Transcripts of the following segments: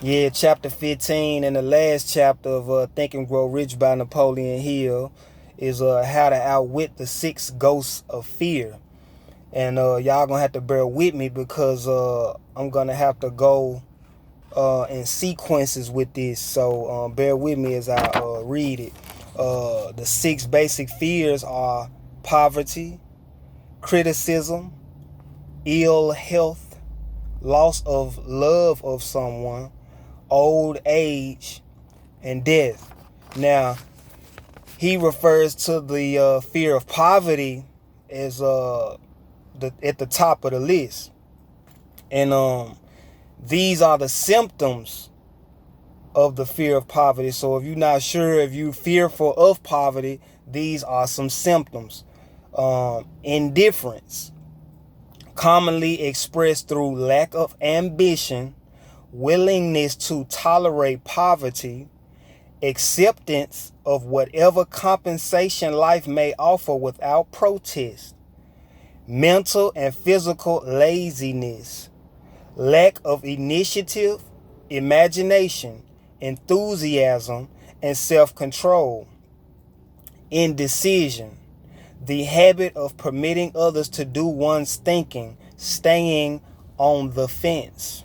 Yeah, chapter 15 and the last chapter of Think and Grow Rich by Napoleon Hill is how to outwit the 6 ghosts of fear. And y'all gonna have to bear with me because I'm gonna have to go in sequences with this. So bear with me as I read it. The 6 basic fears are poverty, criticism, ill health, loss of love of someone, old age, and death. Now, he refers to the fear of poverty as at the top of the list. And these are the symptoms of the fear of poverty. So if you're not sure, if you're fearful of poverty, these are some symptoms. Indifference, commonly expressed through lack of ambition, willingness to tolerate poverty, acceptance of whatever compensation life may offer without protest, mental and physical laziness, lack of initiative, imagination, enthusiasm, and self-control, indecision, the habit of permitting others to do one's thinking, staying on the fence.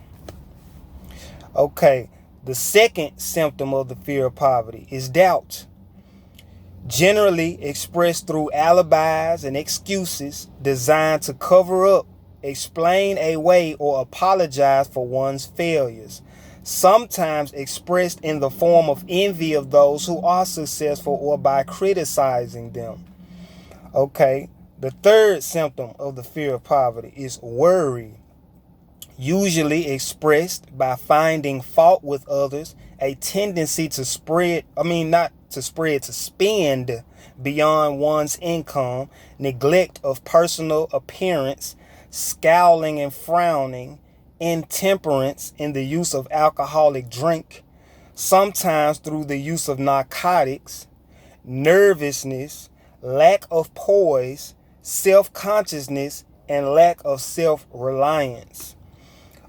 Okay, the second symptom of the fear of poverty is doubt, generally expressed through alibis and excuses designed to cover up, explain away, or apologize for one's failures, sometimes expressed in the form of envy of those who are successful or by criticizing them. Okay, the third symptom of the fear of poverty is worry, usually expressed by finding fault with others, a tendency to to spend beyond one's income, neglect of personal appearance, scowling and frowning, intemperance in the use of alcoholic drink, sometimes through the use of narcotics, nervousness, lack of poise, self-consciousness, and lack of self-reliance.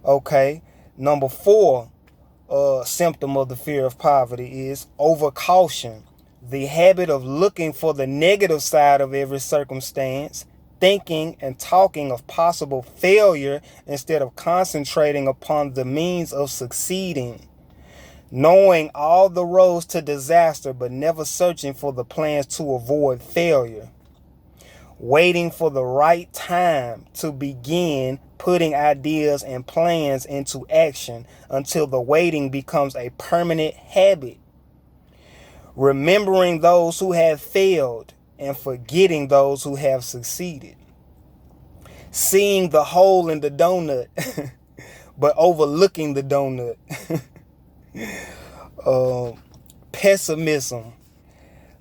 Okay, number 4 symptom of the fear of poverty is overcaution, the habit of looking for the negative side of every circumstance, thinking and talking of possible failure instead of concentrating upon the means of succeeding, knowing all the roads to disaster but never searching for the plans to avoid failure, waiting for the right time to begin putting ideas and plans into action until the waiting becomes a permanent habit, remembering those who have failed and forgetting those who have succeeded, seeing the hole in the donut but overlooking the donut, pessimism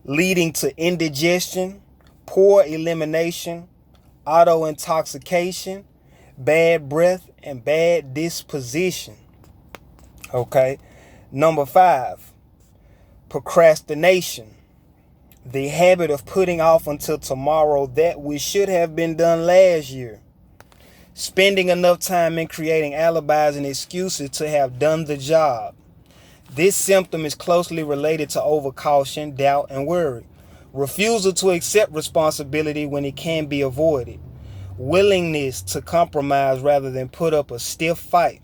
leading to indigestion, poor elimination, auto intoxication, bad breath, and bad disposition. Okay, number 5, procrastination, the habit of putting off until tomorrow that which should have been done last year, spending enough time in creating alibis and excuses to have done the job. This symptom is closely related to overcaution, doubt, and worry. Refusal to accept responsibility when it can be avoided. Willingness to compromise rather than put up a stiff fight.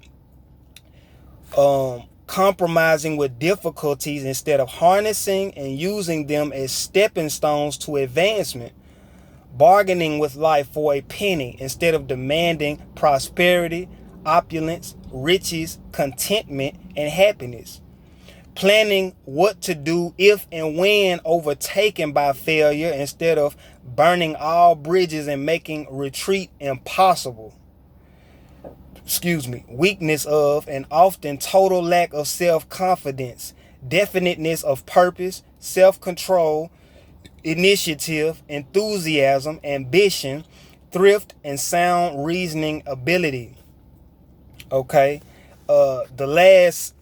Compromising with difficulties instead of harnessing and using them as stepping stones to advancement. Bargaining with life for a penny instead of demanding prosperity, opulence, riches, contentment, and happiness. Planning what to do if and when overtaken by failure instead of burning all bridges and making retreat impossible. Weakness of and often total lack of self-confidence, definiteness of purpose, self-control, initiative, enthusiasm, ambition, thrift, and sound reasoning ability. Okay. The last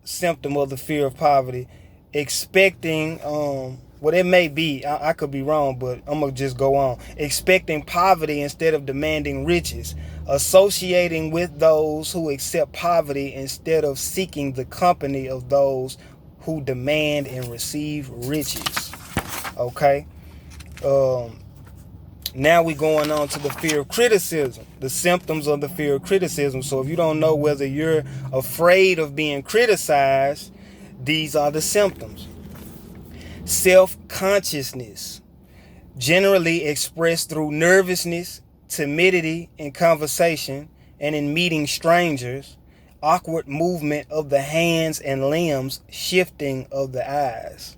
symptom of the fear of poverty, expecting, well, it may be, I could be wrong, but I'm going to just go on. Expecting poverty instead of demanding riches. associating with those who accept poverty instead of seeking the company of those who demand and receive riches. Okay. Now we're going on to the fear of criticism, the symptoms of the fear of criticism. So if you don't know whether you're afraid of being criticized, these are the symptoms. Self-consciousness, generally expressed through nervousness, timidity in conversation and in meeting strangers, awkward movement of the hands and limbs, shifting of the eyes.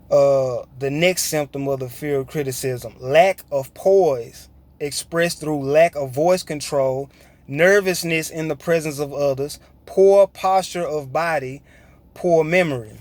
The next symptom of the fear of criticism, lack of poise, expressed through lack of voice control, nervousness in the presence of others, poor posture of body, poor memory.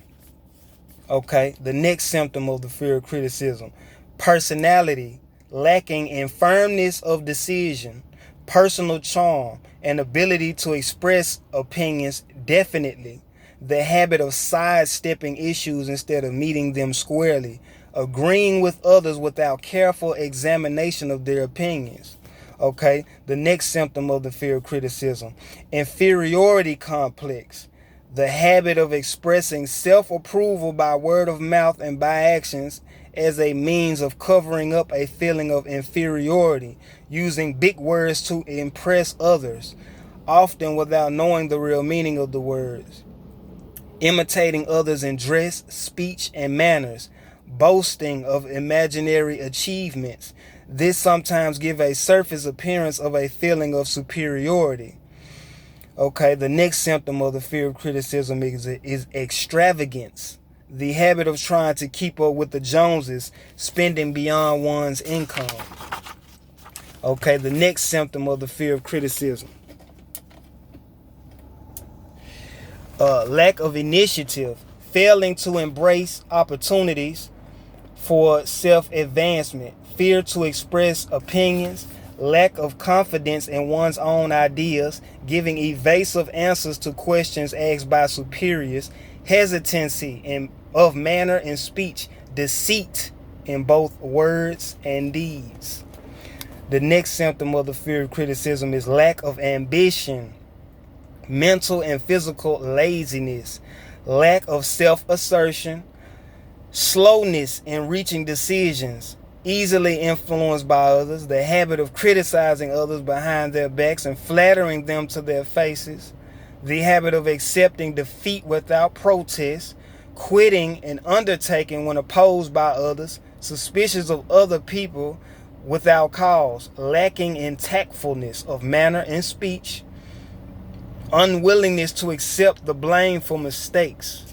Okay, the next symptom of the fear of criticism, personality, lacking in firmness of decision, personal charm, and ability to express opinions definitely, the habit of sidestepping issues instead of meeting them squarely, agreeing with others without careful examination of their opinions. Okay, the next symptom of the fear of criticism, inferiority complex, the habit of expressing self-approval by word of mouth and by actions as a means of covering up a feeling of inferiority, using big words to impress others, often without knowing the real meaning of the words. Imitating others in dress, speech, and manners, boasting of imaginary achievements. This sometimes gives a surface appearance of a feeling of superiority. Okay, the next symptom of the fear of criticism is extravagance, the habit of trying to keep up with the Joneses, spending beyond one's income. Okay, the next symptom of the fear of criticism, lack of initiative, failing to embrace opportunities for self-advancement, fear to express opinions, lack of confidence in one's own ideas, giving evasive answers to questions asked by superiors, hesitancy of manner and speech, deceit in both words and deeds. The next symptom of the fear of criticism is lack of ambition, mental and physical laziness, lack of self-assertion, slowness in reaching decisions, easily influenced by others, the habit of criticizing others behind their backs and flattering them to their faces, the habit of accepting defeat without protest, quitting an undertaking when opposed by others, suspicious of other people without cause, lacking in tactfulness of manner and speech, unwillingness to accept the blame for mistakes.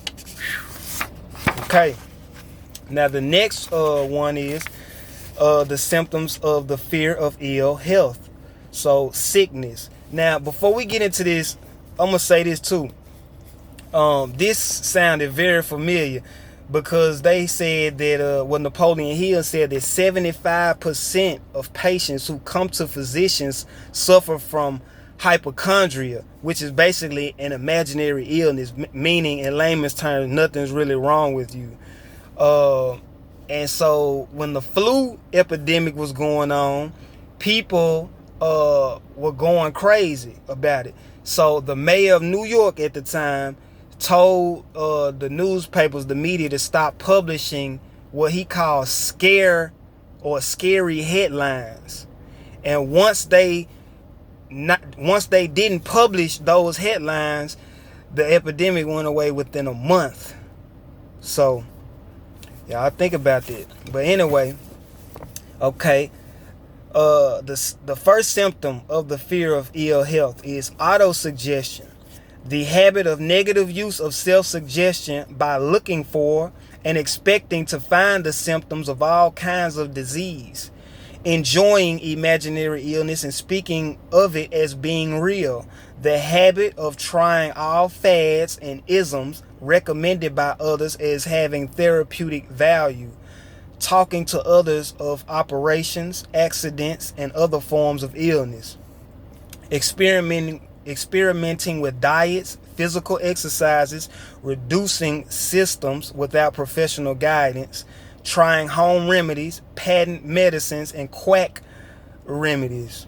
Okay. Now the next one is the symptoms of the fear of ill health. So sickness. Now before we get into this, I'm gonna say this too. This sounded very familiar because they said that Napoleon Hill said that 75% of patients who come to physicians suffer from hypochondria, which is basically an imaginary illness, meaning in layman's terms, nothing's really wrong with you. And so when the flu epidemic was going on, people were going crazy about it. So the mayor of New York at the time told the newspapers, the media, to stop publishing what he called scary headlines. And once they didn't publish those headlines, the epidemic went away within a month. So y'all think about that. But anyway, okay, the first symptom of the fear of ill health is autosuggestion, the habit of negative use of self-suggestion by looking for and expecting to find the symptoms of all kinds of disease, enjoying imaginary illness and speaking of it as being real, the habit of trying all fads and isms recommended by others as having therapeutic value, talking to others of operations, accidents, and other forms of illness, experimenting with diets, physical exercises, reducing systems without professional guidance, trying home remedies, patent medicines, and quack remedies.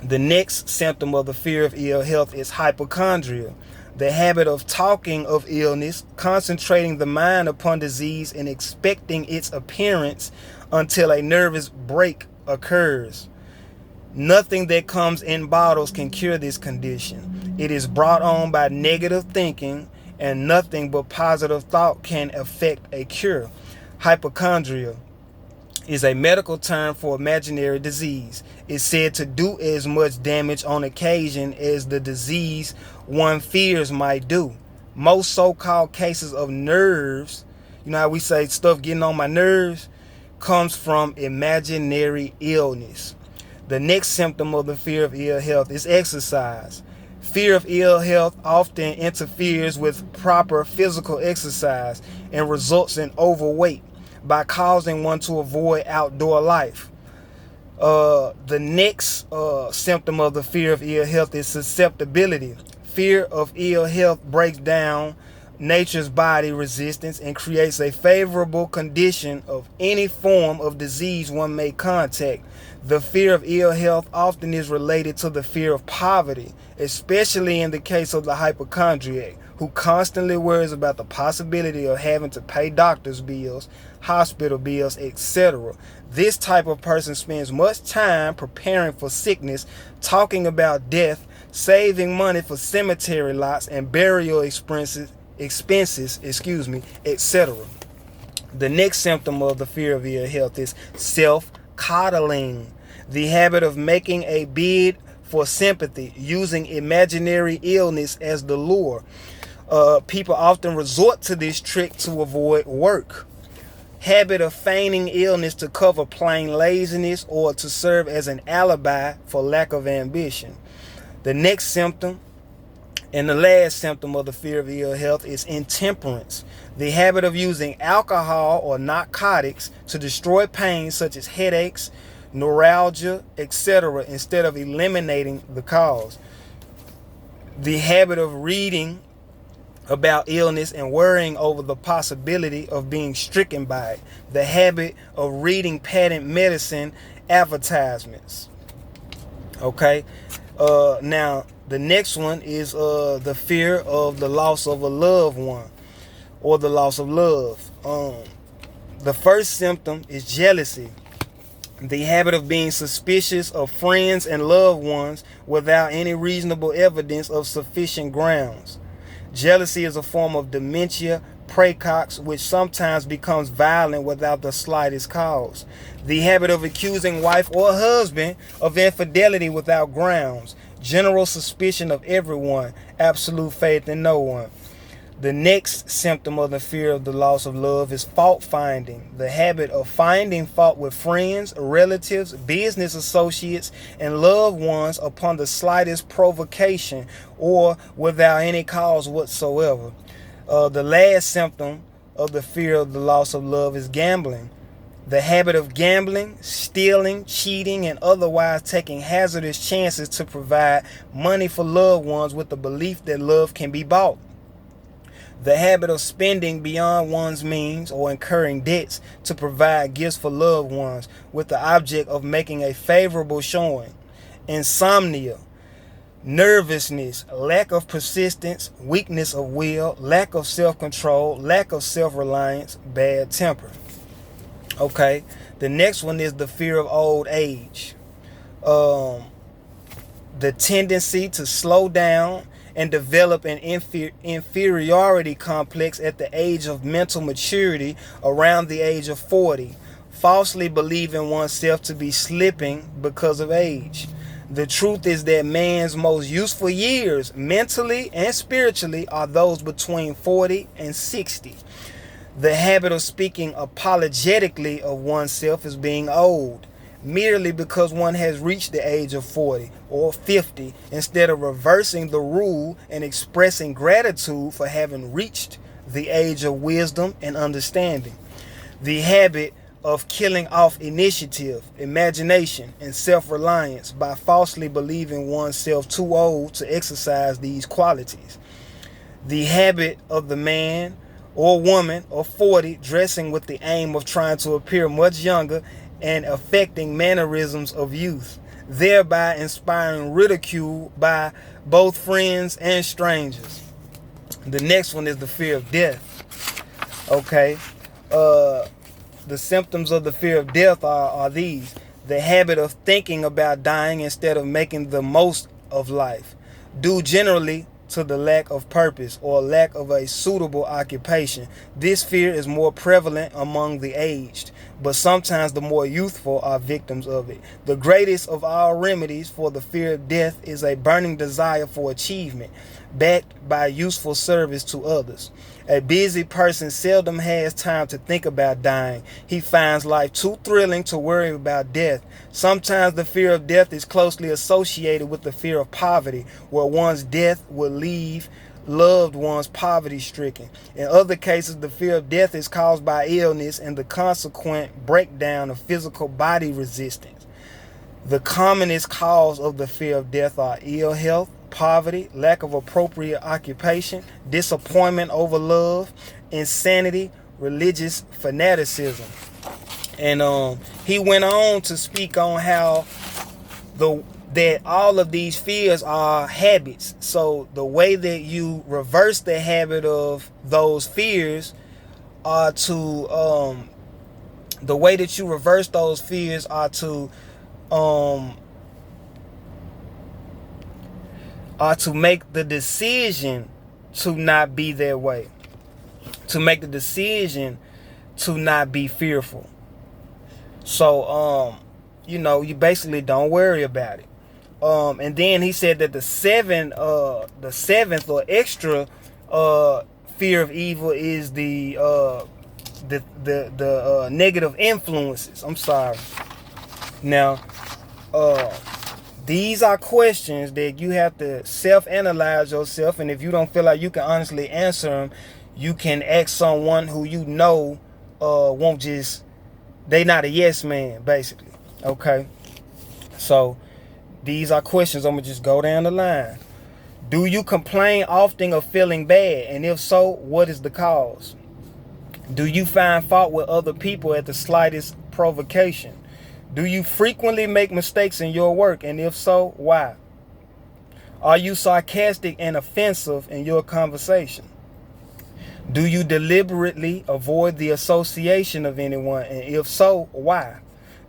The next symptom of the fear of ill health is hypochondria, the habit of talking of illness, concentrating the mind upon disease, and expecting its appearance until a nervous break occurs. Nothing that comes in bottles can cure this condition. It is brought on by negative thinking, and nothing but positive thought can effect a cure. Hypochondria is a medical term for imaginary disease. It's said to do as much damage on occasion as the disease one fears might do. Most so-called cases of nerves, you know how we say stuff getting on my nerves, comes from imaginary illness. The next symptom of the fear of ill health is exercise. Fear of ill health often interferes with proper physical exercise and results in overweight by causing one to avoid outdoor life. The next symptom of the fear of ill health is susceptibility. Fear of ill health breaks down nature's body resistance and creates a favorable condition of any form of disease one may contact. The fear of ill health often is related to the fear of poverty, especially in the case of the hypochondriac, who constantly worries about the possibility of having to pay doctor's bills, hospital bills, etc. This type of person spends much time preparing for sickness, talking about death, saving money for cemetery lots and burial expenses, etc. The next symptom of the fear of ill health is self-coddling, the habit of making a bid for sympathy, using imaginary illness as the lure. People often resort to this trick to avoid work. Habit of feigning illness to cover plain laziness or to serve as an alibi for lack of ambition. The next symptom and the last symptom of the fear of ill health is intemperance, the habit of using alcohol or narcotics to destroy pain such as headaches, neuralgia, etc., instead of eliminating the cause. The habit of reading about illness and worrying over the possibility of being stricken by it. The habit of reading patent medicine advertisements. Okay. Now, the next one is the fear of the loss of a loved one or the loss of love. The first symptom is jealousy, the habit of being suspicious of friends and loved ones without any reasonable evidence of sufficient grounds. Jealousy is a form of dementia praecox which sometimes becomes violent without the slightest cause. The habit of accusing wife or husband of infidelity without grounds. General suspicion of everyone, absolute faith in no one. The next symptom of the fear of the loss of love is fault finding, the habit of finding fault with friends, relatives, business associates, and loved ones upon the slightest provocation or without any cause whatsoever. The last symptom of the fear of the loss of love is gambling, the habit of gambling, stealing, cheating, and otherwise taking hazardous chances to provide money for loved ones with the belief that love can be bought. The habit of spending beyond one's means or incurring debts to provide gifts for loved ones with the object of making a favorable showing. Insomnia, nervousness, lack of persistence, weakness of will, lack of self-control, lack of self-reliance, bad temper. Okay, the next one is the fear of old age. The tendency to slow down and develop an inferiority complex at the age of mental maturity around the age of 40, falsely believing oneself to be slipping because of age. The truth is that man's most useful years, mentally and spiritually, are those between 40 and 60. The habit of speaking apologetically of oneself as being old, merely because one has reached the age of 40 or 50, instead of reversing the rule and expressing gratitude for having reached the age of wisdom and understanding. The habit of killing off initiative, imagination, and self-reliance by falsely believing oneself too old to exercise these qualities. The habit of the man or woman of 40 dressing with the aim of trying to appear much younger and affecting mannerisms of youth. thereby inspiring ridicule by both friends and strangers. The next one is the fear of death. Okay. The symptoms of the fear of death are these: the habit of thinking about dying instead of making the most of life, due generally to the lack of purpose or lack of a suitable occupation. This fear is more prevalent among the aged, but sometimes the more youthful are victims of it. The greatest of all remedies for the fear of death is a burning desire for achievement, backed by useful service to others. A busy person seldom has time to think about dying. He finds life too thrilling to worry about death. Sometimes the fear of death is closely associated with the fear of poverty, where one's death will leave loved ones poverty-stricken. In other cases, the fear of death is caused by illness and the consequent breakdown of physical body resistance. The commonest cause of the fear of death are ill health, poverty, lack of appropriate occupation, disappointment over love, insanity, religious fanaticism. And he went on to speak on how that all of these fears are habits. So the way that you reverse the habit of those fears are to the way that you reverse those fears are to make the decision to not be that way, to make the decision to not be fearful. So you basically don't worry about it. And then he said that the seventh or extra fear of evil is the negative influences. I'm sorry. Now, these are questions that you have to self-analyze yourself, and if you don't feel like you can honestly answer them, you can ask someone who you know won't just, they not a yes man, basically. Okay, so these are questions. I'm gonna just go down the line. Do you complain often of feeling bad, and if so, what is the cause? Do you find fault with other people at the slightest provocation? Do you frequently make mistakes in your work, and if so, why? Are you sarcastic and offensive in your conversation? Do you deliberately avoid the association of anyone, and if so, why?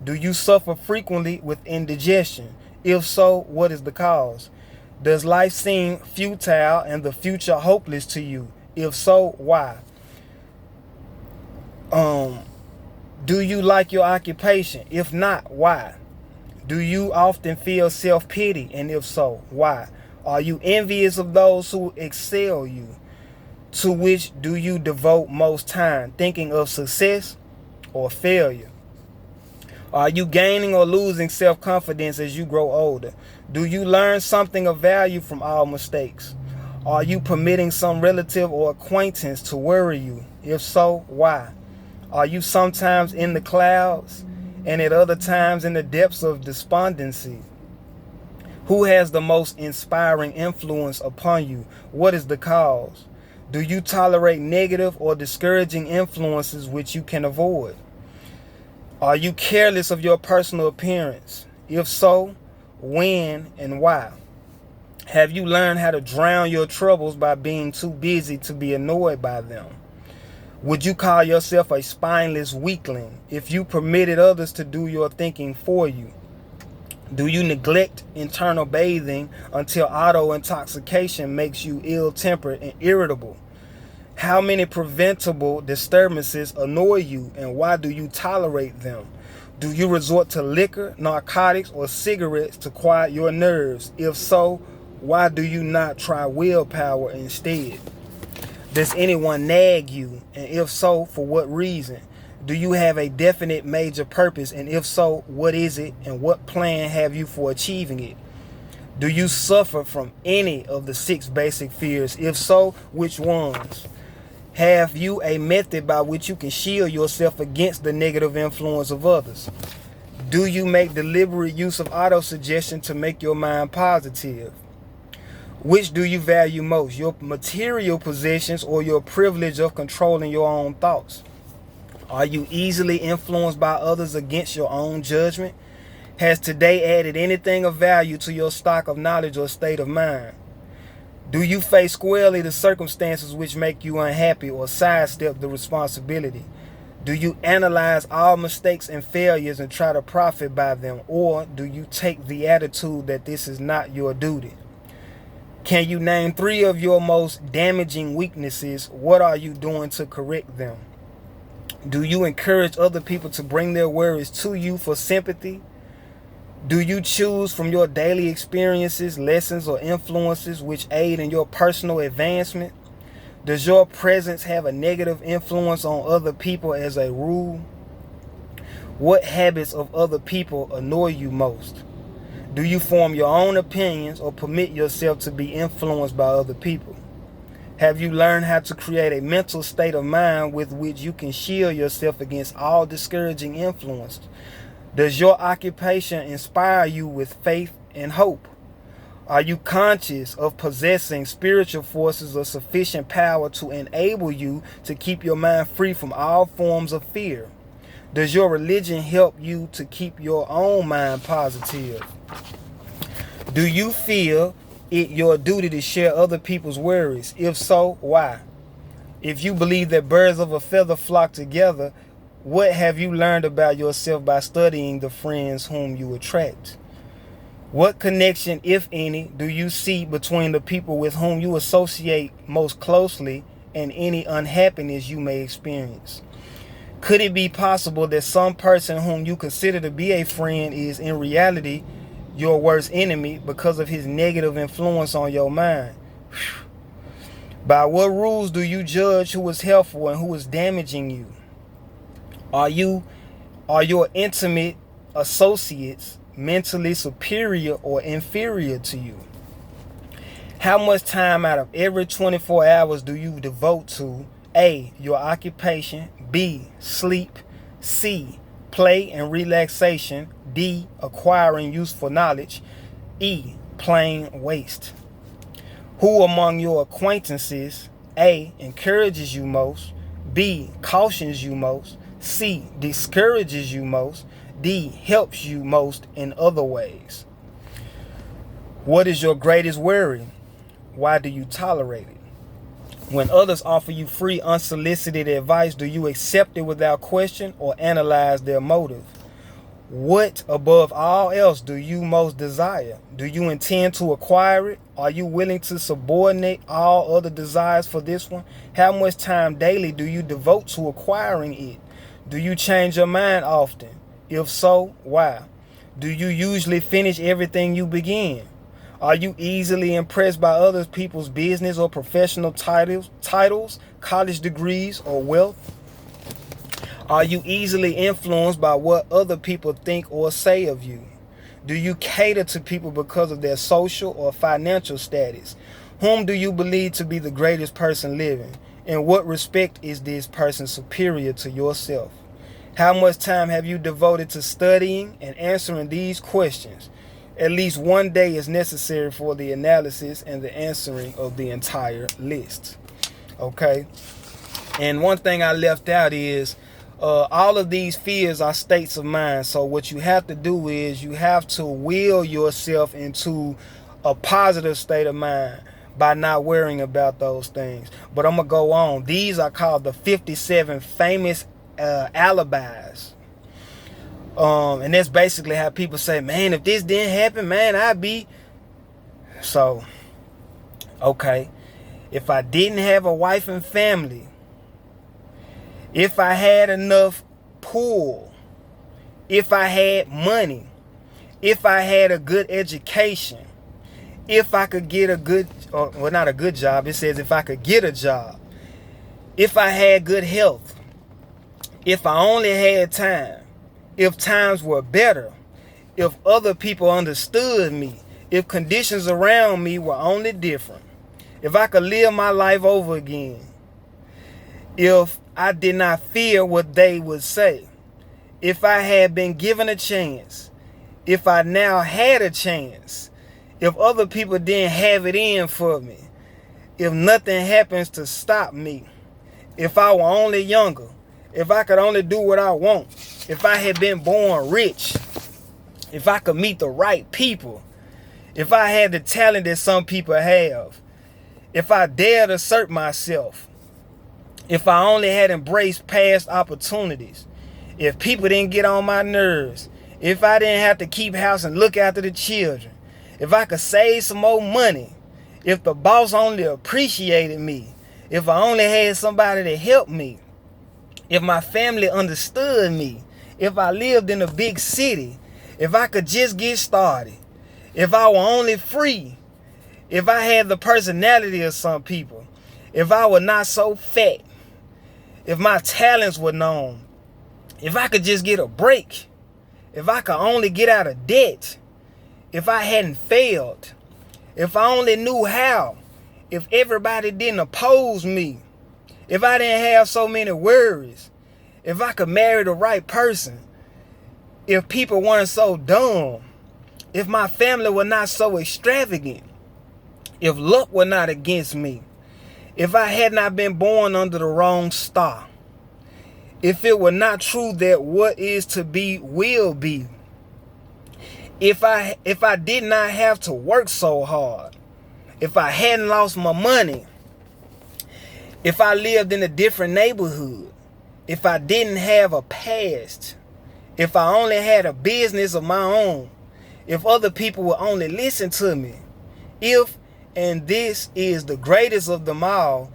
Do you suffer frequently with indigestion? If so, what is the cause? Does life seem futile and the future hopeless to you? If so, why? Do you like your occupation? If not, why? Do you often feel self-pity? And if so, why? Are you envious of those who excel you? To which do you devote most time? Thinking of success or failure? Are you gaining or losing self-confidence as you grow older? Do you learn something of value from all mistakes? Are you permitting some relative or acquaintance to worry you? If so, why? Are you sometimes in the clouds and at other times in the depths of despondency? Who has the most inspiring influence upon you? What is the cause? Do you tolerate negative or discouraging influences which you can avoid? Are you careless of your personal appearance? If so, when and why? Have you learned how to drown your troubles by being too busy to be annoyed by them? Would you call yourself a spineless weakling if you permitted others to do your thinking for you? Do you neglect internal bathing until auto intoxication makes you ill-tempered and irritable? How many preventable disturbances annoy you, and why do you tolerate them? Do you resort to liquor, narcotics, or cigarettes to quiet your nerves? If so, why do you not try willpower instead? Does anyone nag you? And if so, for what reason? Do you have a definite major purpose? And if so, what is it? And what plan have you for achieving it? Do you suffer from any of the 6 basic fears? If so, which ones? Have you a method by which you can shield yourself against the negative influence of others? Do you make deliberate use of auto-suggestion to make your mind positive? Which do you value most, your material possessions or your privilege of controlling your own thoughts? Are you easily influenced by others against your own judgment? Has today added anything of value to your stock of knowledge or state of mind? Do you face squarely the circumstances which make you unhappy or sidestep the responsibility? Do you analyze all mistakes and failures and try to profit by them? Or do you take the attitude that this is not your duty? Can you name 3 of your most damaging weaknesses? What are you doing to correct them? Do you encourage other people to bring their worries to you for sympathy? Do you choose from your daily experiences, lessons, or influences which aid in your personal advancement? Does your presence have a negative influence on other people as a rule? What habits of other people annoy you most? Do you form your own opinions or permit yourself to be influenced by other people? Have you learned how to create a mental state of mind with which you can shield yourself against all discouraging influence? Does your occupation inspire you with faith and hope? Are you conscious of possessing spiritual forces of sufficient power to enable you to keep your mind free from all forms of fear? Does your religion help you to keep your own mind positive? Do you feel it your duty to share other people's worries? If so, why? If you believe that birds of a feather flock together, what have you learned about yourself by studying the friends whom you attract? What connection, if any, do you see between the people with whom you associate most closely and any unhappiness you may experience? Could it be possible that some person whom you consider to be a friend is in reality your worst enemy because of his negative influence on your mind? By what rules do you judge who is helpful and who is damaging you? Are your intimate associates mentally superior or inferior to you? How much time out of every 24 hours do you devote to A, your occupation, B, sleep, C, play and relaxation, D, acquiring useful knowledge, E, plain waste? Who among your acquaintances, A, encourages you most, B, cautions you most, C, discourages you most, D, helps you most in other ways? What is your greatest worry? Why do you tolerate it? When others offer you free, unsolicited advice, do you accept it without question or analyze their motive? What, above all else, do you most desire? Do you intend to acquire it? Are you willing to subordinate all other desires for this one? How much time daily do you devote to acquiring it? Do you change your mind often? If so, why? Do you usually finish everything you begin? Are you easily impressed by other people's business or professional titles, college degrees, or wealth? Are you easily influenced by what other people think or say of you? Do you cater to people because of their social or financial status? Whom do you believe to be the greatest person living? In what respect is this person superior to yourself? How much time have you devoted to studying and answering these questions? At least one day is necessary for the analysis and the answering of the entire list. Okay? And one thing I left out is all of these fears are states of mind. So what you have to do is you have to will yourself into a positive state of mind by not worrying about those things. But I'm going to go on. These are called the 57 famous alibis. And that's basically how people say, man, if this didn't happen, man, I'd be. So, okay. If I didn't have a wife and family, if I had enough pull, if I had money, if I had a good education, if I could get a good, well, not a good job. It says if I could get a job, if I had good health, if I only had time, if times were better, if other people understood me, if conditions around me were only different, if I could live my life over again, if I did not fear what they would say, if I had been given a chance, if I now had a chance, if other people didn't have it in for me, if nothing happens to stop me, if I were only younger, if I could only do what I want, if I had been born rich, if I could meet the right people, if I had the talent that some people have, if I dared assert myself, if I only had embraced past opportunities, if people didn't get on my nerves, if I didn't have to keep house and look after the children, if I could save some more money, if the boss only appreciated me, if I only had somebody to help me, if my family understood me, if I lived in a big city, if I could just get started, if I were only free, if I had the personality of some people, if I were not so fat, if my talents were known, if I could just get a break, if I could only get out of debt, if I hadn't failed, if I only knew how, if everybody didn't oppose me, if I didn't have so many worries, if I could marry the right person, if people weren't so dumb, if my family were not so extravagant, if luck were not against me, if I had not been born under the wrong star, if it were not true that what is to be will be, if I did not have to work so hard, if I hadn't lost my money, if I lived in a different neighborhood, if I didn't have a past, if I only had a business of my own, if other people would only listen to me, if, and this is the greatest of them all,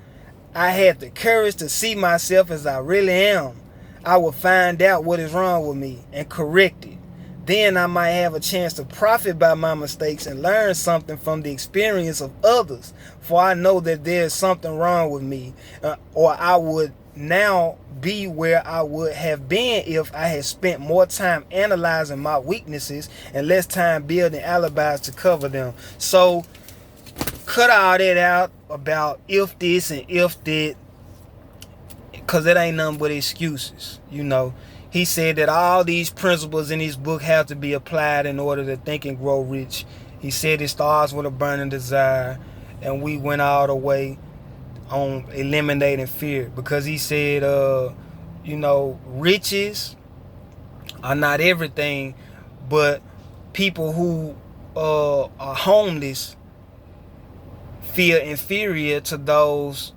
I had the courage to see myself as I really am, I would find out what is wrong with me and correct it. Then I might have a chance to profit by my mistakes and learn something from the experience of others. For I know that there's something wrong with me, or I would now be where I would have been if I had spent more time analyzing my weaknesses and less time building alibis to cover them. So cut all that out about if this and if that, because it ain't nothing but excuses. You know, he said that all these principles in his book have to be applied in order to think and grow rich. He said it starts with a burning desire, and we went all the way on eliminating fear, because he said, you know, riches are not everything, but people who are homeless feel inferior to those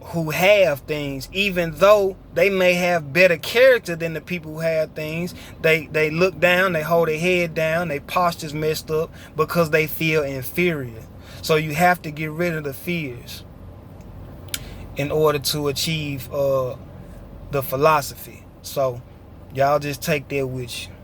who have things, even though they may have better character than the people who have things. They look down, they hold their head down, their posture's messed up because they feel inferior. So you have to get rid of the fears in order to achieve the philosophy. So y'all just take that with you.